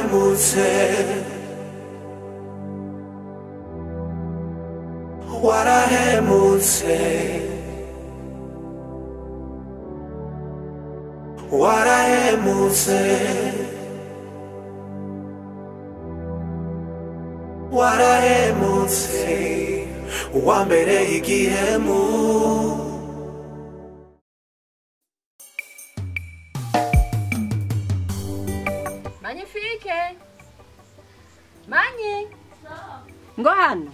warahemutse warahemutse warahemutse warahemutse uwambere igihemu Magnifique Mani ngo hano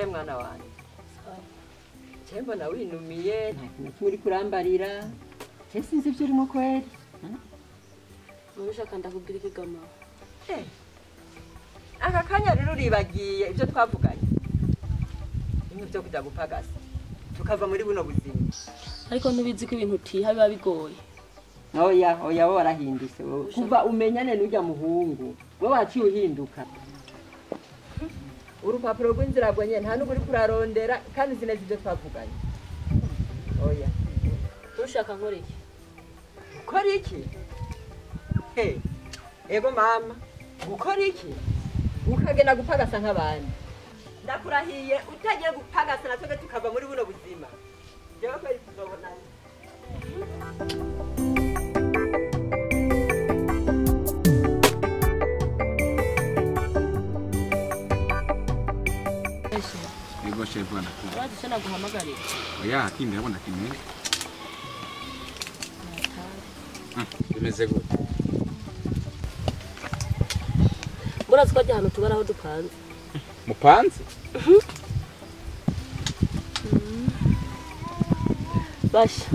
mwana wanjye cyembo na winumiye nturi kurambarira cyese sinzi ibyo urimo kweri Mubishaka ndakubwira ikigama aka kanya rero uribagiye ibyo twavuganye bimwe byo kujya gupagasa tukava muri buno buzima ariko ntubizi ko ibintu utiha biba bigoye oya wowe warahindutse kuva umenyane n'ujya muhungu wowe waciye uhinduka urupapuro rw'inzira rwenye nta n'ubwo uri kurarondera kandi uzi neza ibyo twavuganye oya ushaka nkora iki ukora iki ego mama ukora iki ukagenda gupagasa nk'abandi ndakurahiye utagiye gupagasa natwe tukava muri buno buzima jewe kwari tuzobonana Ego chef bwana. Waje sana guhamagarira. Oya kimbe yabona kimwe. Bimeze gute? Murazi ko ahantu tubaraho dupanze. Mupanze? Basha.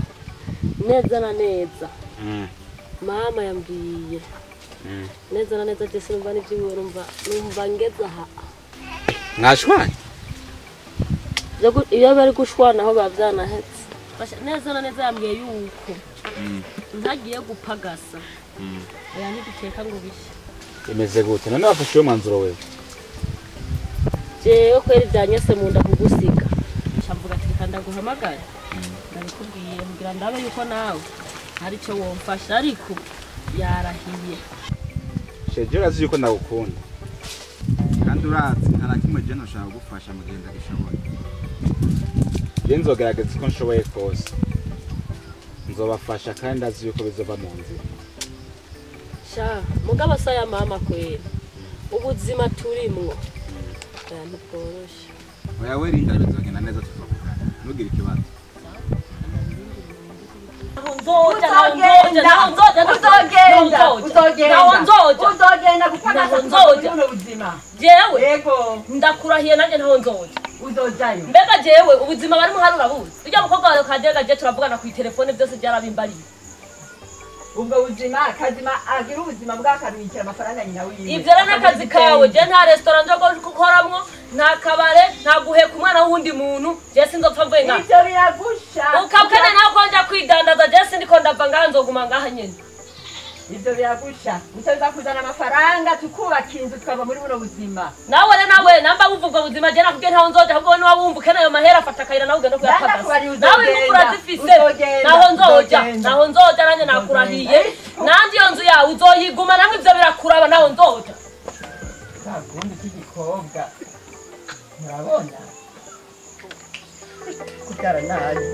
Neza na neza. Mama yambwiye. Neza na neza cyese numva n'ibyo numva ngeza ha. Mwashwanye? Iyo bari gushwana aho bavyanahetse. Basha neza na neza yambwiye yuko ntagiye gupagasa. Oya ntigiteka ngo bishe. Imeze gute? None wafashe uwo mwanzuro wewe? Jewe kweri byanyese mu nda kugusiga. Shamvuga ati kanda guhamagara. Ndabikubwiye kugira ndabe yuko nawe hari cyo womfasha ariko yarahiye. Sheje urazi yuko ndagukunda. Kandi urazi nta kimwe je nashaka gufasha mugenda gishoboye. Je nzogerageza ko nshoboye kose. Nzobafasha kandi azi yuko bizova mu nzira. Sha mugabo saya mama kwera. Ubuzima turimwo. Kandi bworoshe. Oya we rinda bizogenda neza tuvuga. Ntugire ikibazo. Uzogenda gupagasa buno buzima. Jewe yego ndakurahiye nanjye ntaho nzoja. Uzojayo. Mbega jewe ubuzima bari muhari urabuzi. Ujya mukobwa wawe kagega je turavugana ku telefone byose byarabimbariye. Ubwo buzima kazima agira ubuzima bw'akarwikira amafaranga nyina wiwe. Ivyo rero nakazi kawe je nta restaurant nzo gukoramwo nta kabare nta guheka umwana wundi muntu je sinzopfa mvuye nga. Ivyo biragusha. Ukabukana nawe konja kwidandaza je sindiko ndava ngaha nzoguma ngaha nyene. Ivyo biragusha. Mutaza kuzana amafaranga tukubaka inzu tukava muri buno buzima. Nawe namba buvuga ubuzima je nakubwiye ntaho nzoja ahubwo ni wabumbuke nayo mahera afata kayira nawe ugenda kuyapagasa. Nawe imukura zifise naho nzoja nanye nakurahiye. Nandi yo nzu yawe uzoyiguma namwe ivyo birakuraba naho nzoja. Ntagundi kigikobwa. Murabona? Kugara nabi.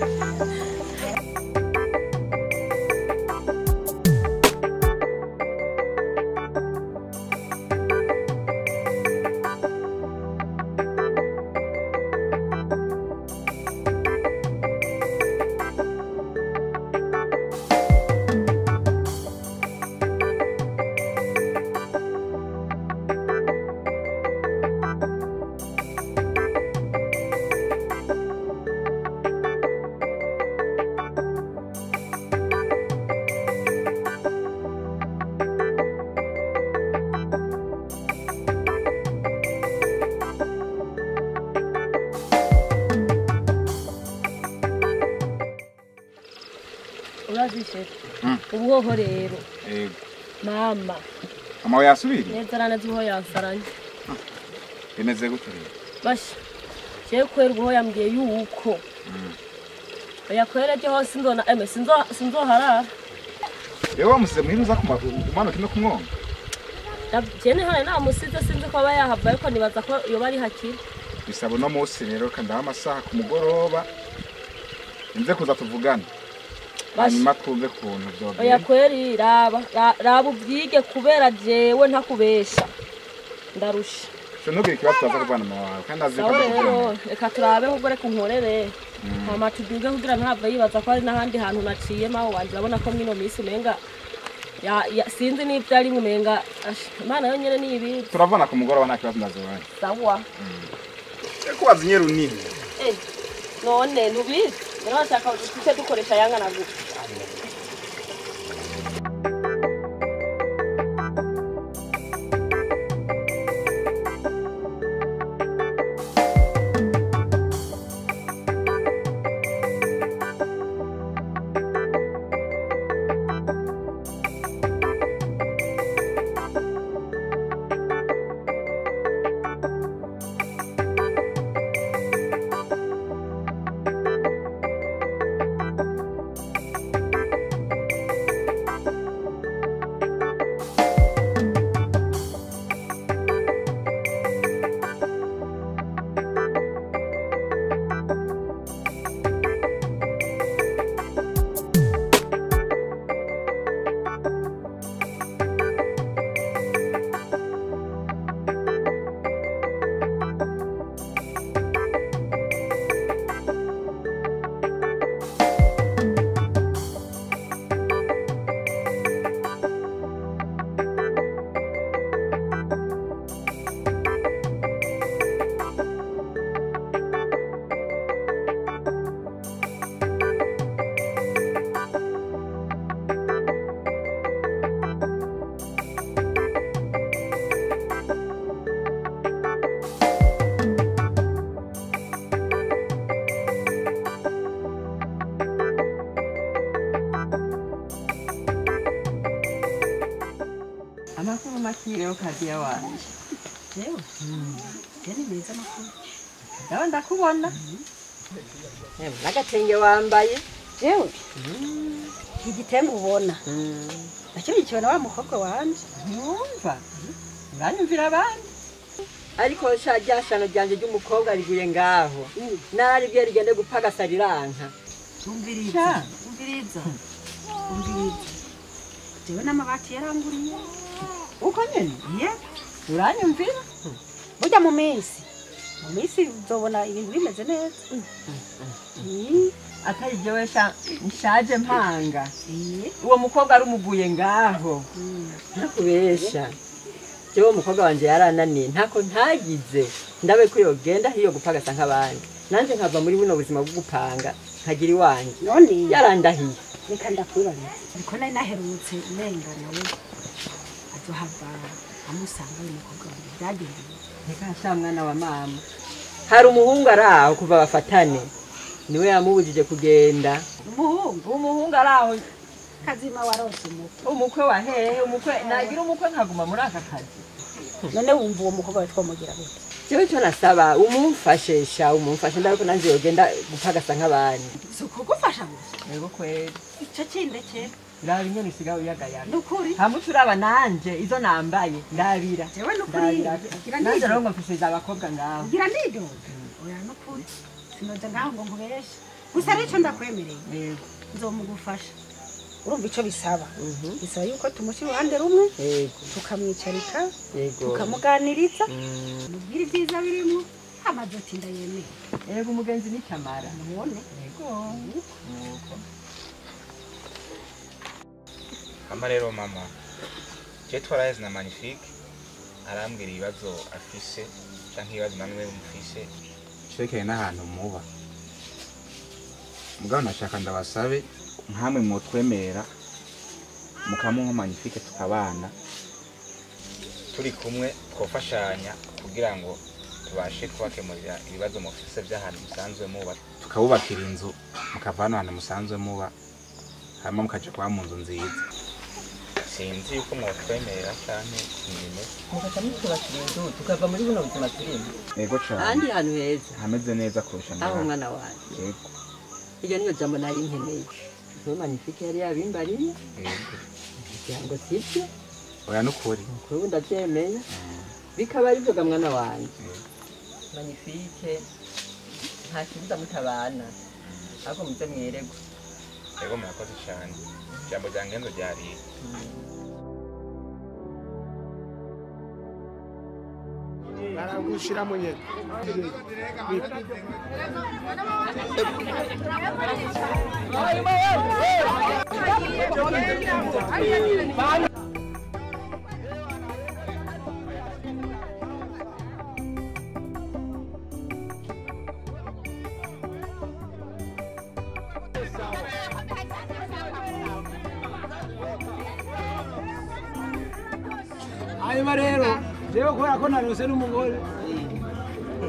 urazishe ubuhoho rero Yego. mama Mama yasubiri? neza neza ubuho yansaranye Bimeze gute rero? basha je kwera ubuho yambwiye yuko yakwera je hose ndona sinzoharara Yewe wamusize muhiruza kumanuka no kumwonga. jene hane namusize sinzi ko aba yahava ariko nibaza ko yoba ari hakiri Bisaba no munsi rero kandaho amasaha ku mugoroba. Inze kuza tuvugana. Hanyuma twumve kuntu byogenda. oya kweri raba ubyige kubera jewe ntakubesha ndarusha Ntugire ikibazo twaza kuvana mu wawe kandi azi ko sawa tuvugana. rero reka turabe ahubwo reka unkorere hama tuduge kugira ntahava yibaza ko ari n'ahandi hantu naciye maho wanje urabona ko mwino minsi umenga sinzi n'ibyo ari umenga imana yonyene niyibizi Turavana ku mugoroba nta kibazo ndazobanye. sawa Kubaza inyeru nini? none ntubizi urashaka duce dukoresha yangana gute Amakuru makire ukadiya wanje. Yewe. Yari meza makuru. Ndaho ndakubona. Nagatenge wambaye. Yewe. Igitenge ubona. Nakyo yikiwe na wa mukobwa wanje. Numva. Uranyumvira abandi. Ariko shajyashano ryanje ry'umukobwa riguye ngaho. Nari byo rigende gupagasa riranka. Umviriza. Umviriza. Jewe n'amabati yaranguriye. Uko nyene? Ye. Uranyumvira? Burya mu minsi uzobona ibintu bimeze neza. Atari jewe nshaje mpanga. Uwo mukobwa ari umuguye ngaho. Ntakubesha. Jewe umukobwa wanje yarananiye ntako ntagize. Ndabe ko yogenda hiyo gupagasa nk'abandi. Nanje nkava muri buno buzima bwo gupanga nkagira iwanje. None yarandahiye. Reka ndakwibana. Ariko nari naherutse nenga nawe. Azohava amusanga uyu mukobwa wanje byagendeye. Reka sha mwana wa mama. Hari umuhungu araho kuva bafatane. Niwe yamubujije kugenda. Umuhungu araho kazima warose umukwe wa hehe umukwe nagira umukwe nkaguma muri aka kazi. None wumva uwo mukobwa twamugira gute? Cyo cyo nasaba umumfashe ndako nanje yogenda gupagasa nk'abandi. Suko gufasha gusa. Yego kweli. Ico kindeke. Ndabi nyene sigaho yagayana. Nukuri. Hamuturaba nanje izo nambaye ndabira. Jewe nukuri. Nanje rongo mfise abakobwa ngaho. Ngira ndido. Oya nukuri. Sinoza ngaho ngo nkubeshe. Gusa rero ndakwemereye. Yego. Nzomugufasha. Urumva ico bisaba. Bisaba yuko tumushira uruhande rumwe. Yego. Tukamwicarika. Yego. Tukamuganiriza. Mubwira ibyiza birimo. Amazotinda yemeye. Yego umugenzi ni Kamara. Mubone. Yego. Ama rero mama je twaraheze na magnifique arambwira ibibazo afise canke ibibazo namwe mufise cekeye n'ahantu muba mugabo nashaka ndabasabe nkamwe mwotwemera mukamunka magnifique tukabana turi kumwe twofashanya kugira ngo tubashe kubakemurira ibibazo mufise by'ahantu musanzwe muba tukabubakira inzu mukavana ahantu musanzwe muba hama mukaja kwa mu nzu nziza. Sinzi yuko mwatwemerera canke nyine. mukaca mutubakira inzu tukava muri buno buzima turimo Yego cyane. ahandi hantu heza Hameze neza kurusha aho ngaha. umwana wanjye Yego. iryo niyo jambo nari nkeneye niyo magnifique yari yabimbariye Yego. kugira ngo sibyo Oya nukuri. kuri ubu ndabyemeye bikaba ari byo mwana wanjye magnifique nta kibuza mutabana ahubwo muze mweregwa Yego murakoze cyane. Jambo ryangenzo ryari. Aragushira munye. Hanyuma rero rero kubera ko narose n'umugore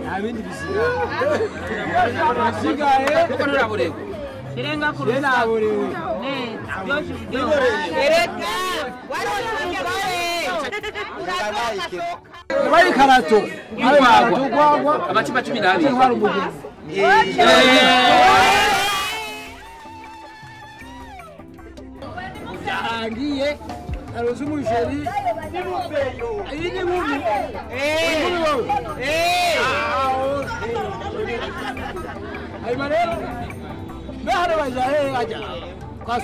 nta bindi bisigaye kuko nuraburewe kirenga ku rusa naburewe ereka warose umugore bari karato gwagwa amacupa 12 hari umugore yarangiye narose umujeri iyi ni bubi hanyuma rero behano baja hehe ajya kwa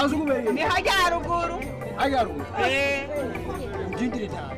suku beye ni hajya haruguru ujindire cyane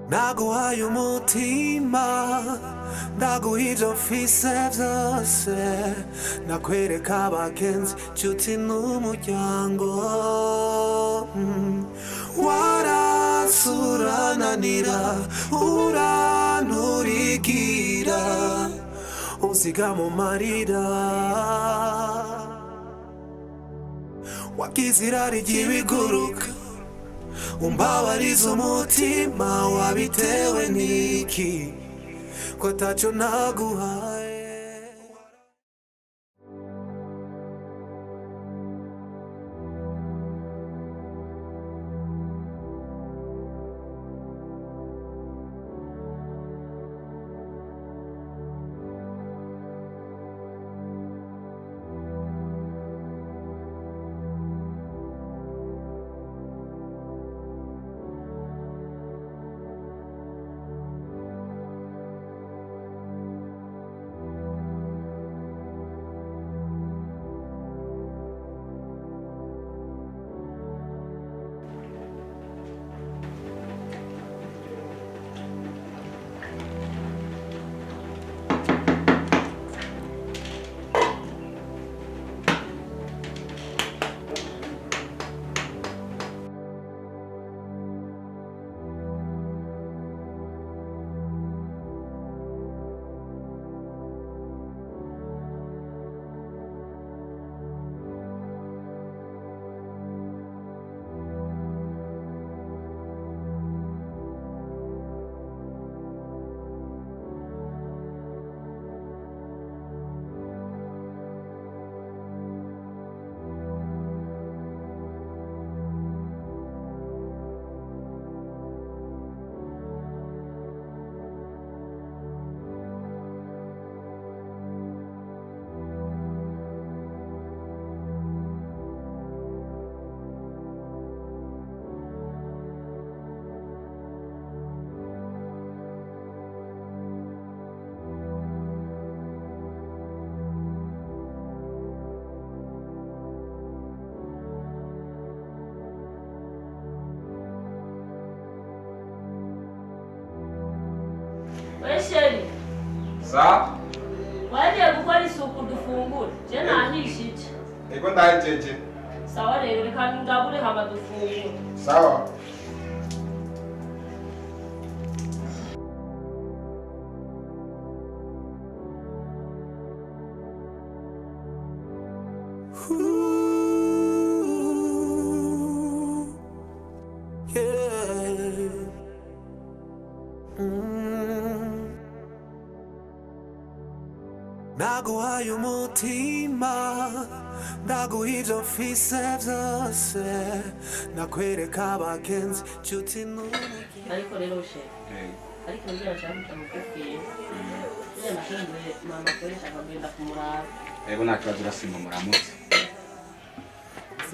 Naguhaye umutima ndaguha ivyo mfise vyose nakwereka abagenzi nshuti n'umuryango warasurananira uranturigira unsiga mu marira wagize irari ry'ibiguruka umbabariza umutima wabitewe n'iki ko ataco naguhaye Wesheri. Sa? Wagiye gukora isuku dufungure. Je nahishije. Ego ndahejeje. Sawa rero reka ngabure hama dufungure. Sawa. Naguhaye umutima ndaguha ivyo mfise vyose nakwereka abagenzi nshuti n'umuryango. Ariko rero shehe ariko ngira nshaka kumukubwira nyine nashinzwe mama akoresha akagenda kumuraba. Ego nta kibazo urasimba muramutse.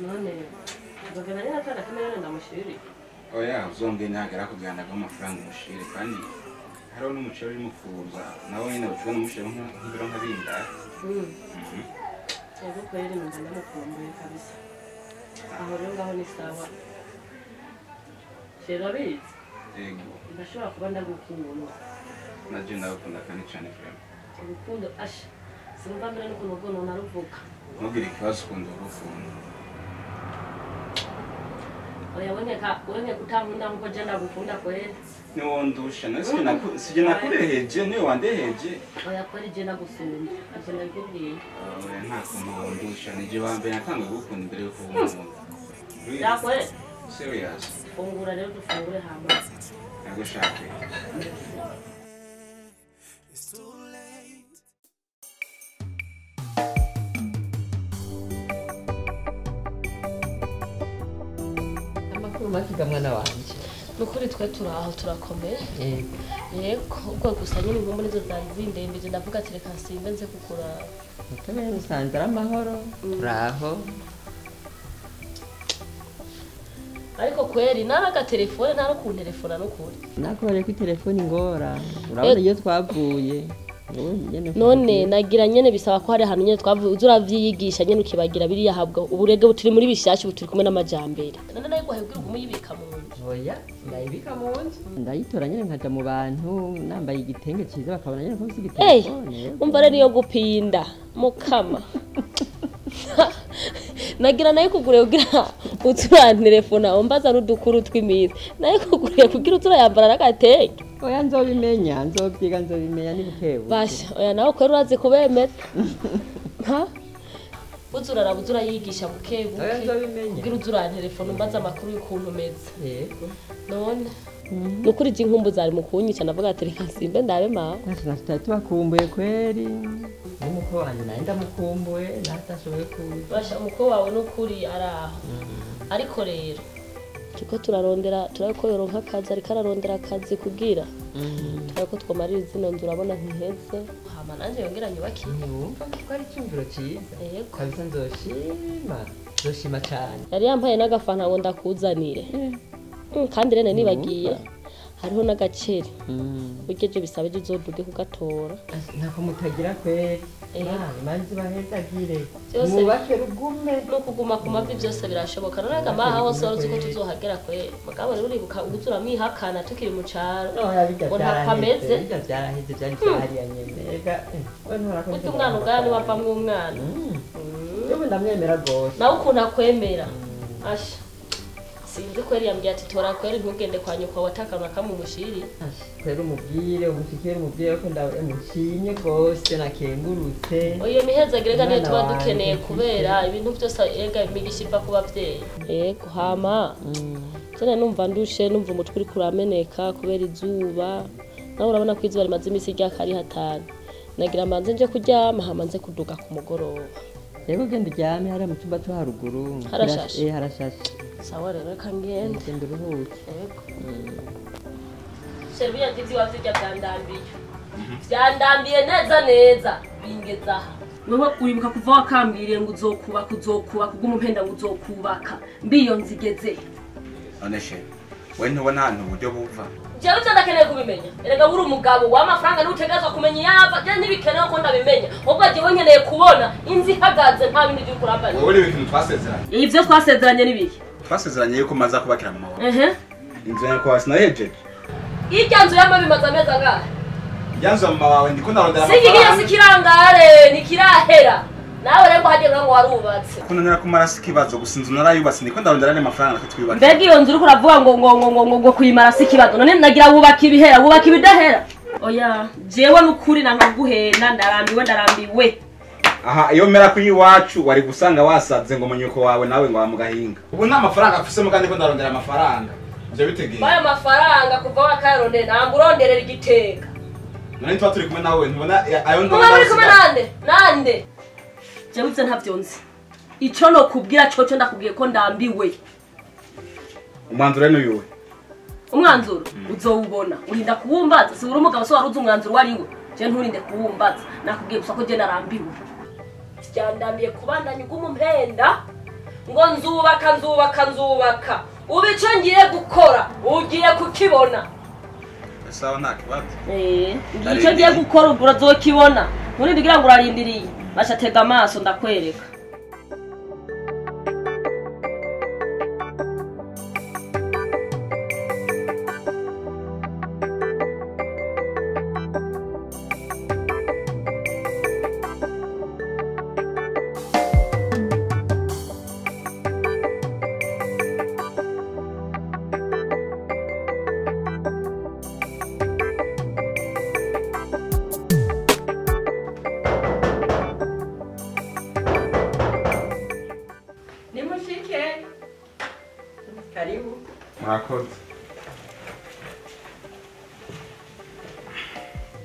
None bagana rero akana kamera ndamushirire. Oya uzongeye ntagera kugana amafaranga umushire kandi hariho n'umuceri uri mufuza nawe nyine ucubona umuceri nk'ibiro nka binda. Ego kweli numva ndamukumbuye kabisa. Aho rero ngaho ni sawa. Sherabizi. Ego. Ndashobora kuba ndagukunda. Naje ndagukunda kandi cyane vraiment. Urukundo asha. Sinumva mbere n'ukuntu ubwo none aruvuga. Ntugire ikibazo ukunda urukundo. Oya wone kutankunda nkuko je ndagukunda kweli. Niwo ndusha sije nakureheje niwe wandeheje. Oya kweli je ndagusunda. Ati ndabikubwiye. Oya nta kuntu wondusha nije wambe natanga gukunda imbere yo kuvuga. Yakwe. Serious. Fungura rero dufungure hama. Ego shake. It's too late. Amakuru makiga mwana wanje. Nukuri twe turaho turakomeye. Yego ubwo gusa nyine ngo muri zo zari zindembeje ndavuga ati reka nsimbe nze kugura. Mutemere musanze ari amahoro. Turaho. Ariko kweri naraga telefone naro ku telefone n'ukuri. Nakore ku telefone ngora. Urabona iyo twavuye. None nagira nyene bisaba ko hari ahantu nyene twavuye uzuravyiyigisha nyene ukibagira biriya habwa uburege buturi muri bishasha buturi kumwe n'amajambere. None nayo guhebwira umuyibika mu nzu. Oya, ndayibika mu nzu. Ndayitora nyene nkaja mu bantu nambaye igitenge ciza bakabona nyene ko mfise igitelefone. Umva rero niyo gupinda mukama. Nagira nayo kugure kugira utura telefone umbaza n'udukuru tw'imizi. Nayo kugure kugira utura yambara n'agatenge. Oya nzobimenya, nzobimenya ni bukebu. Basha, oya nawe kwera urazi kubemera. Ha? Uzura yigisha bukebu. Oya nzobimenya. Kugira uzura telefone umbaza amakuru y'ukuntu meza. Yego. None nukuri jinkumbu zari mukunyica navuga ati reka simbe ndabe mawe. Nasi tubakumbuye kweri. Umuko wanje naye ndamukumbuye natashoboye kuza. Basha umuko wawe nukuri araho. Ariko rero Kiko turarondera turako yoronka akazi ariko ararondera akazi kugira. Turako twomarira izino nzu urabona ntiheze. Hama nanje yongera nyubaki. Wumva ko ari cyumviro cyiza. Yego. Kabisa nzoshima cyane. Yari yampaye n'agafanta ngo ndakuzanire. Kandi rene nibagiye hariho n'agaceri. Ugeje bisabe je uzoduge kugatora. Nako mutagira kweri. Manzi bahezagire. Byose mubake rugume no kuguma ku mavi byose birashoboka. Naraga maha hose waruzi ko tuzohagera kweri. Mugabo rero uribuka uguzura mwihakana tukiri mu caro. Ngo ntakameze. Bijya byaraheze byari byahariya nyene. Ega Uti umwana ugani wapamwe umwana. Yewe ndamwemera gose. Nawe ukuntu akwemera. Asha. Sinzi kweri yambwiye ati tora kweri ntugende kwa nyoko watakana kamumushiri. Kweri umubwire umushikire umubwire ko ndamushimye gose nakengurutse. Oyo mihezagire gane tuba dukeneye kubera ibintu byose ega imigishipa kuba bavyeyi. Yego hama. Cyane numva ndushe numva umutwe uri kurameneka kubera izuba. Nawe urabona ko izuba rimaze imisi ryakari hatanu. Nagira manze nje kuryama hama nze kuduga ku mugoroba. Yego genda uryame hariya mu cyumba cyo haruguru. Harashashe. Harashashe. Sawa rero kangende. Genda uruhuke. Yego. Shebiya titi wazijya byandambiye. Byandambiye neza bingeza aha. Wewe uribuka kuva wakambiriye ngo uzokubaka kugumumpenda ngo uzokubaka mbiyo nzigeze. None she we ntubona ahantu uburyo buva. Jewe ndakeneye kubimenya. Erega buri umugabo w'amafaranga ni utegazwa kumenya yava je ntibikenewe ko ndabimenya. Ubwo jewe nkeneye kubona inzi hagaze nta bindi byo kurambara. Wowe uri ibintu twasezeranye. Ivyo twasezeranye nibiki? Twasezeranye yuko maza kubakira mu maboko. Inzu yako wasinayeje. Irya nzu y'amabi maza meza ngahe? yanzu mama wawe ndiko ndarondera sikigiye sikirangare nikirahera nawe rero hagiye ngo warubatse kunanira kumara sikibazo gusa inzu narayubatse ndiko ndarondera ne mafaranga twibaka mbega iyo nzu uri kuravuga ngo kuyimara sikibazo none nagira wubaka ibihera wubaka ibidahera oya jewe n'ukuri nangaguhena ndarambiwe aha iyo mera kuyi wacu wari gusanga wasaze ngo munyuko wawe nawe ngo wamugahinga ubu nta mafaranga afise mu kandi ko ndarondera amafaranga je bitegeye baya mafaranga kuva wakaronde namburonderera igitega none twa turi kumwe nawe ntubona ayo ndo muri kumwe nande je wivye ntavyonzi ico no kubwira coco ndakubwiye ko ndambiwe umwanzuro reno yuwe umwanzuro uzowubona urinda kuwumbaza si uri umugabo so waruzi umwanzuro wariwe je nturinde kuwumbaza nakubwiye gusa ko je narambiwe vyandambiye kubandanya ugumumpenda ngo nzubaka ubico ngiye gukora ugiye kukibona sawa nta kibazo ico ngiye gukora ubwo uzokibona nturinde kugira ngo urarindiriye bashatega amaso ndakwereka murakoze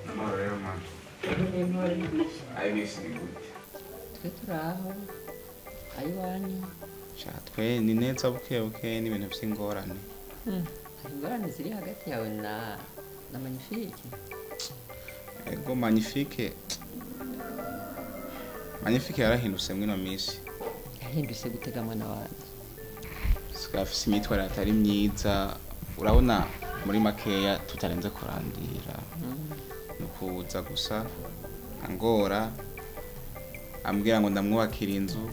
namoro rero mwana ayo nisi ni gute twe turaho ayiwani twe ni neza buke n'ibintu by'ingorane hari ingorane ziri hagati yawe na Magnifique ego Magnifique yarahindutse mwino minsi yahindutse gutega mwana wanjye afise imitwarire atari myiza urabona muri makeya tutarenze kurandira nukuza gusa angora ambwira ngo ndamwubakira inzu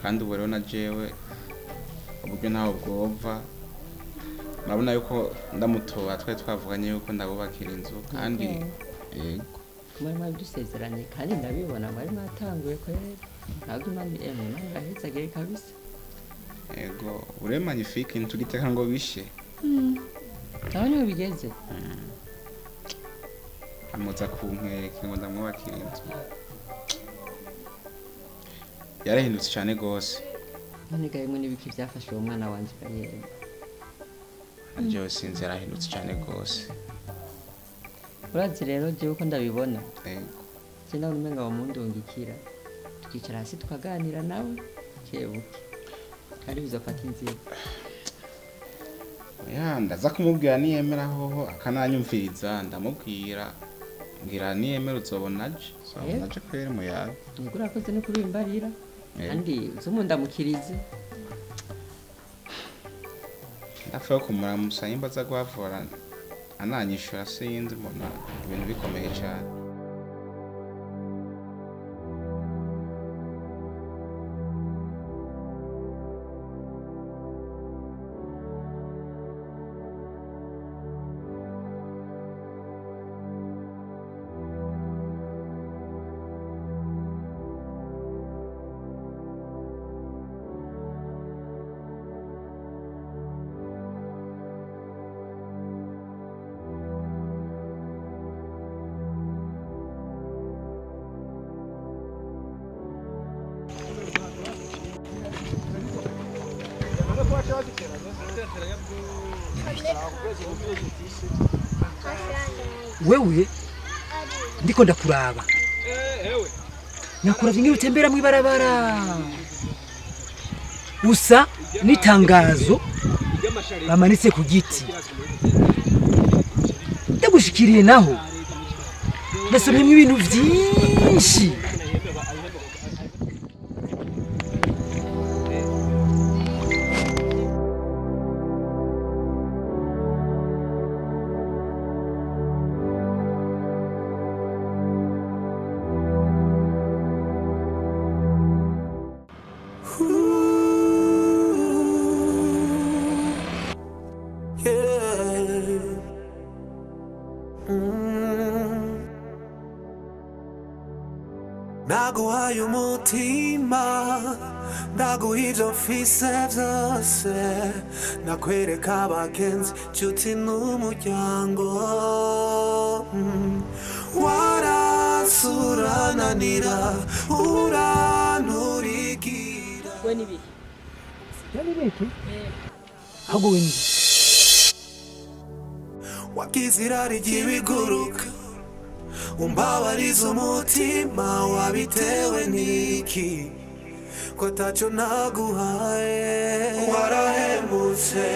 kandi ubu rero na jewe uburyo ntaho bwova murabona yuko ndamutoba twari twavuganye yuko ndabubakira inzu kandi yego muri dusezeranye kandi ndabibona bari matanguye ko ntabwo imana ahetse kabisa ego ure Magnifique ntugiteka ngo bishe aho niho bigeze amuza kunkeke ngo ndamwubakira inzu yarahindutse cyane gose none gahimwe n'ibiki byafashe uwo mwana wanje kayemba byo sinzi yarahindutse cyane gose urazi rero jewe ko ndabibona ego je nawe umenga wamundungikira tukicara hasi tukaganira nawe kebuke kandi bizafata inzira ya ndaza kumubwira niyemera hoho akananyumviriza ndamubwira ngira niyemera uzobona aje kwere mu yawe nubwo urakoze no kubimbarira kandi uzumundamukirize ndafa kumuramusa imba za gwavura ananyishura sinzi mbona ibintu bikomeye cyane wewe ndiko ndakuraba nakuravye ngiye utembera mu ibarabara usa n'itangazo bamanitse ku giti ndagushikiriye naho nasomyemo ibintu vyinshi Ntaguhaye umutima ndaguha ivyo mfise vyose nakwereka abagenzi nshuti n'umuryango warasurananira uranurigira we nibiki Yari biki? Ahubwo windi. wagize irari ry'ibiguruka umbabariza umutima wabitewe n'iki ko taco naguhaye warahemutse